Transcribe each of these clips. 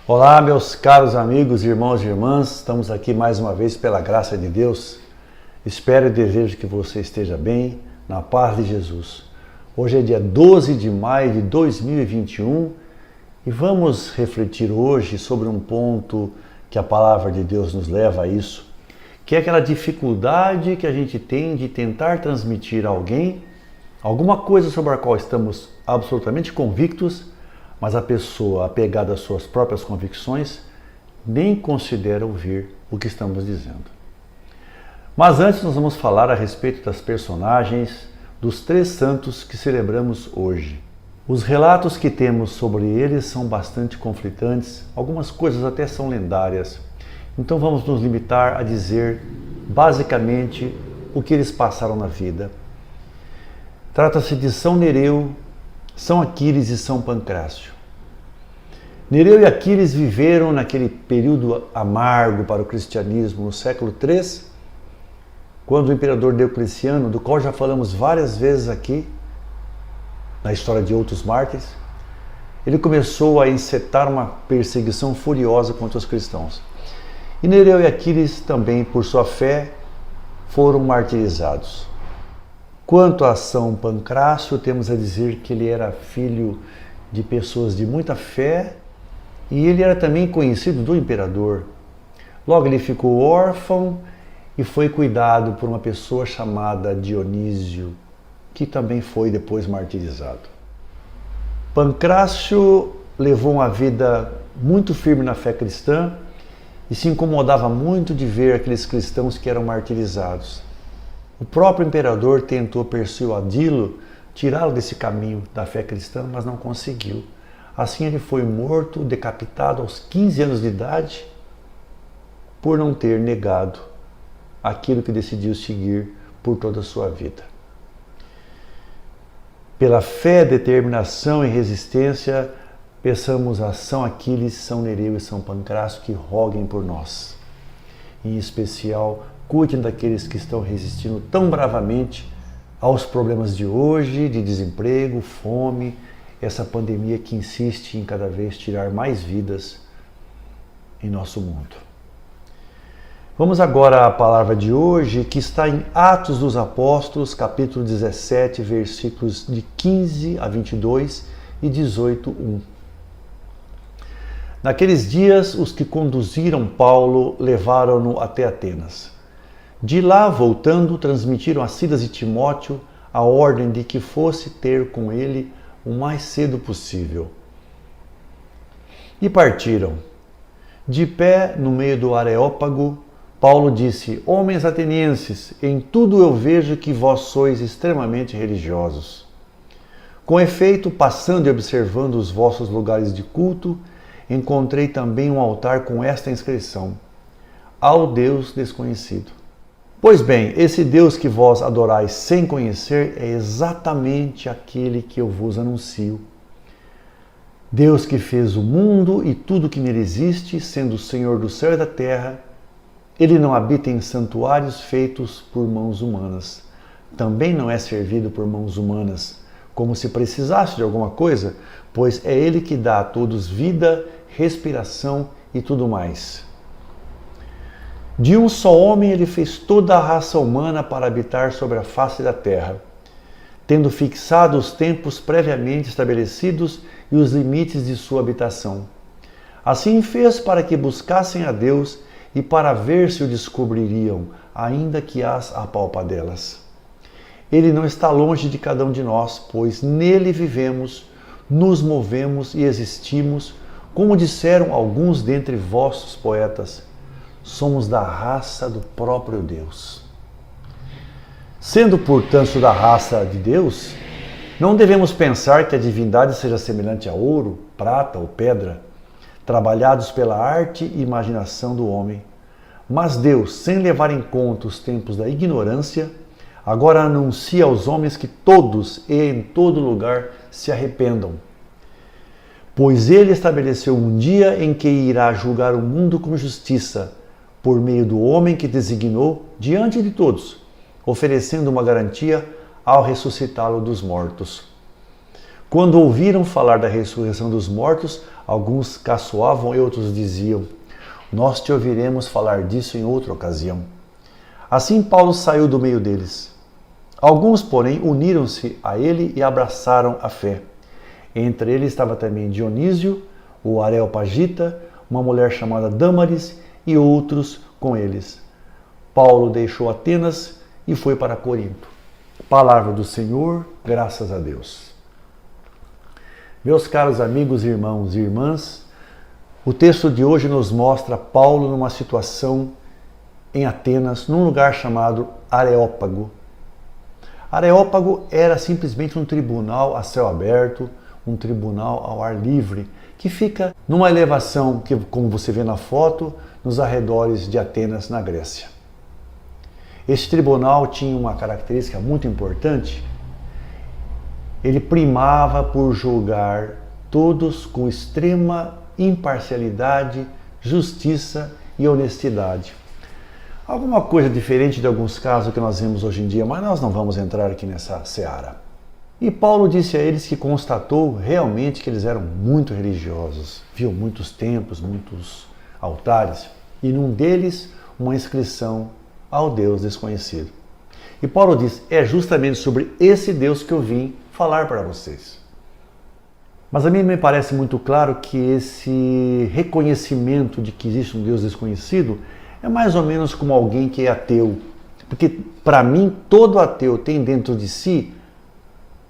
Olá, meus caros amigos, irmãos e irmãs, estamos aqui mais uma vez pela graça de Deus. Espero e desejo que você esteja bem, na paz de Jesus. Hoje é dia 12 de maio de 2021 e vamos refletir hoje sobre um ponto que a palavra de Deus nos leva a isso, que é aquela dificuldade que a gente tem de tentar transmitir a alguém alguma coisa sobre a qual estamos absolutamente convictos, mas a pessoa, apegada às suas próprias convicções, nem considera ouvir o que estamos dizendo. Mas antes nós vamos falar a respeito das personagens dos três santos que celebramos hoje. Os relatos que temos sobre eles são bastante conflitantes, algumas coisas até são lendárias. Então vamos nos limitar a dizer basicamente o que eles passaram na vida. Trata-se de São Nereu, São Aquiles e São Pancrácio. Nereu e Aquiles viveram naquele período amargo para o cristianismo no século III, quando o imperador Diocleciano, do qual já falamos várias vezes aqui, na história de outros mártires, ele começou a encetar uma perseguição furiosa contra os cristãos. E Nereu e Aquiles também, por sua fé, foram martirizados. Quanto a São Pancrácio, temos a dizer que ele era filho de pessoas de muita fé e ele era também conhecido do imperador. Logo ele ficou órfão e foi cuidado por uma pessoa chamada Dionísio, que também foi depois martirizado. Pancrácio levou uma vida muito firme na fé cristã e se incomodava muito de ver aqueles cristãos que eram martirizados. O próprio imperador tentou persuadi-lo, tirá-lo desse caminho da fé cristã, mas não conseguiu. Assim ele foi morto, decapitado aos 15 anos de idade, por não ter negado aquilo que decidiu seguir por toda a sua vida. Pela fé, determinação e resistência, peçamos a São Aquiles, São Nereu e São Pancrácio que roguem por nós. Em especial, cuidem daqueles que estão resistindo tão bravamente aos problemas de hoje, de desemprego, fome, essa pandemia que insiste em cada vez tirar mais vidas em nosso mundo. Vamos agora à palavra de hoje, que está em Atos dos Apóstolos, capítulo 17, versículos de 15 a 22 e 18, 1. Naqueles dias, os que conduziram Paulo levaram-no até Atenas. De lá, voltando, transmitiram a Silas e Timóteo a ordem de que fosse ter com ele o mais cedo possível. E partiram. De pé no meio do Areópago, Paulo disse: Homens atenienses, em tudo eu vejo que vós sois extremamente religiosos. Com efeito, passando e observando os vossos lugares de culto, encontrei também um altar com esta inscrição: Ao Deus desconhecido. Pois bem, esse Deus que vós adorais sem conhecer é exatamente aquele que eu vos anuncio. Deus que fez o mundo e tudo que nele existe, sendo o Senhor do céu e da terra, ele não habita em santuários feitos por mãos humanas. Também não é servido por mãos humanas, como se precisasse de alguma coisa, pois é ele que dá a todos vida, respiração e tudo mais. De um só homem ele fez toda a raça humana para habitar sobre a face da terra, tendo fixado os tempos previamente estabelecidos e os limites de sua habitação. Assim fez para que buscassem a Deus e para ver se o descobririam, ainda que as apalpadelas. Ele não está longe de cada um de nós, pois nele vivemos, nos movemos e existimos, como disseram alguns dentre vossos poetas. Somos da raça do próprio Deus. Sendo, portanto, da raça de Deus, não devemos pensar que a divindade seja semelhante a ouro, prata ou pedra, trabalhados pela arte e imaginação do homem. Mas Deus, sem levar em conta os tempos da ignorância, agora anuncia aos homens que todos e em todo lugar se arrependam. Pois ele estabeleceu um dia em que irá julgar o mundo com justiça, por meio do homem que designou diante de todos, oferecendo uma garantia ao ressuscitá-lo dos mortos. Quando ouviram falar da ressurreição dos mortos, alguns caçoavam e outros diziam: nós te ouviremos falar disso em outra ocasião. Assim Paulo saiu do meio deles. Alguns, porém, uniram-se a ele e abraçaram a fé. Entre eles estava também Dionísio, o Areopagita, uma mulher chamada Dâmaris e outros com eles. Paulo deixou Atenas e foi para Corinto. Palavra do Senhor, graças a Deus. Meus caros amigos, irmãos e irmãs, o texto de hoje nos mostra Paulo numa situação em Atenas, num lugar chamado Areópago. Areópago era simplesmente um tribunal a céu aberto, um tribunal ao ar livre, que fica numa elevação que, como você vê na foto, nos arredores de Atenas, na Grécia. Este tribunal tinha uma característica muito importante. Ele primava por julgar todos com extrema imparcialidade, justiça e honestidade. Alguma coisa diferente de alguns casos que nós vemos hoje em dia, mas nós não vamos entrar aqui nessa seara. E Paulo disse a eles que constatou realmente que eles eram muito religiosos, viu muitos templos, muitos altares, e num deles uma inscrição ao Deus desconhecido. E Paulo diz: é justamente sobre esse Deus que eu vim falar para vocês. Mas a mim me parece muito claro que esse reconhecimento de que existe um Deus desconhecido é mais ou menos como alguém que é ateu. Porque, para mim, todo ateu tem dentro de si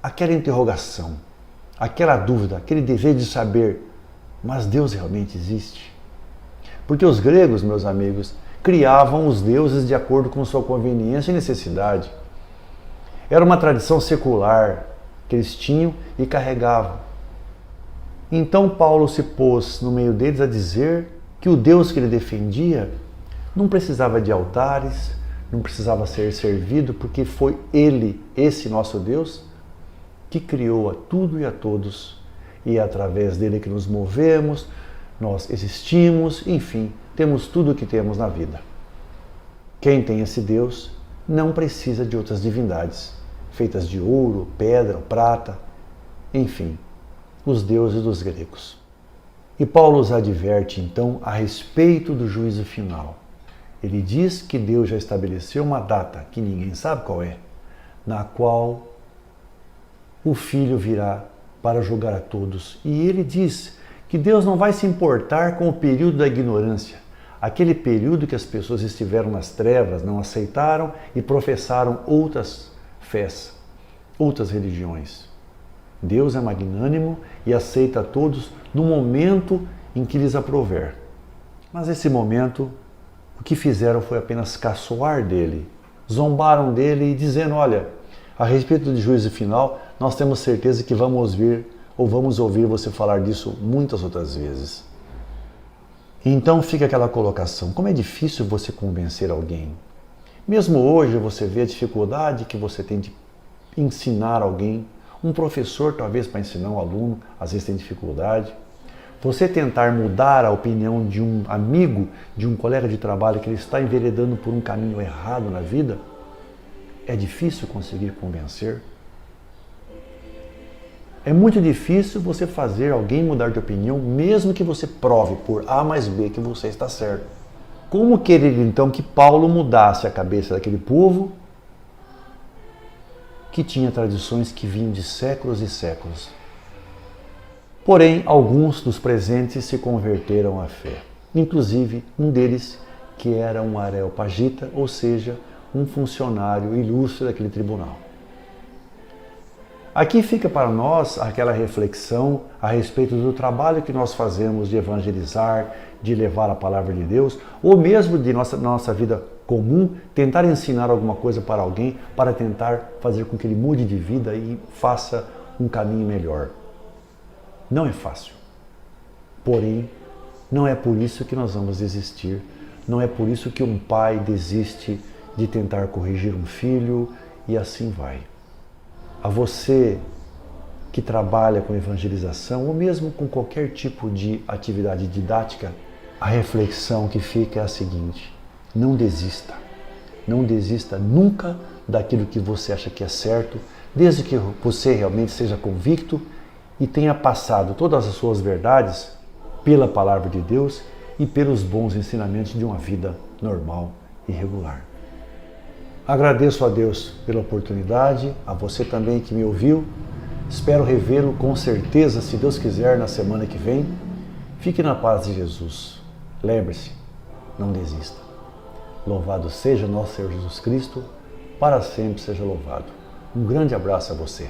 aquela interrogação, aquela dúvida, aquele desejo de saber, mas Deus realmente existe? Porque os gregos, meus amigos, criavam os deuses de acordo com sua conveniência e necessidade. Era uma tradição secular que eles tinham e carregavam. Então Paulo se pôs no meio deles a dizer que o Deus que ele defendia não precisava de altares, não precisava ser servido, porque foi Ele, esse nosso Deus, que criou a tudo e a todos, e é através dele que nos movemos, nós existimos, enfim, temos tudo o que temos na vida. Quem tem esse Deus não precisa de outras divindades, feitas de ouro, pedra, prata, enfim, os deuses dos gregos. E Paulo os adverte então a respeito do juízo final. Ele diz que Deus já estabeleceu uma data, que ninguém sabe qual é, na qual o Filho virá para julgar a todos. E ele diz que Deus não vai se importar com o período da ignorância, aquele período que as pessoas estiveram nas trevas, não aceitaram e professaram outras fés, outras religiões. Deus é magnânimo e aceita a todos no momento em que lhes aprouver. Mas esse momento, o que fizeram foi apenas caçoar dele, zombaram dele e dizendo: olha, a respeito do juízo final, nós temos certeza que vamos ouvir você falar disso muitas outras vezes. Então fica aquela colocação: como é difícil você convencer alguém. Mesmo hoje você vê a dificuldade que você tem de ensinar alguém. Um professor, talvez, para ensinar um aluno, às vezes tem dificuldade. Você tentar mudar a opinião de um amigo, de um colega de trabalho que ele está enveredando por um caminho errado na vida, é difícil conseguir convencer. É muito difícil você fazer alguém mudar de opinião, mesmo que você prove por A mais B que você está certo. Como querer então que Paulo mudasse a cabeça daquele povo que tinha tradições que vinham de séculos e séculos? Porém, alguns dos presentes se converteram à fé. Inclusive, um deles que era um areopagita, ou seja, um funcionário ilustre daquele tribunal. Aqui fica para nós aquela reflexão a respeito do trabalho que nós fazemos de evangelizar, de levar a palavra de Deus, ou mesmo de nossa vida comum, tentar ensinar alguma coisa para alguém, para tentar fazer com que ele mude de vida e faça um caminho melhor. Não é fácil. Porém, não é por isso que nós vamos desistir. Não é por isso que um pai desiste de tentar corrigir um filho e assim vai. A você que trabalha com evangelização ou mesmo com qualquer tipo de atividade didática, a reflexão que fica é a seguinte: não desista. Não desista nunca daquilo que você acha que é certo, desde que você realmente seja convicto e tenha passado todas as suas verdades pela palavra de Deus e pelos bons ensinamentos de uma vida normal e regular. Agradeço a Deus pela oportunidade, a você também que me ouviu. Espero revê-lo com certeza, se Deus quiser, na semana que vem. Fique na paz de Jesus. Lembre-se, não desista. Louvado seja nosso Senhor Jesus Cristo, para sempre seja louvado. Um grande abraço a você.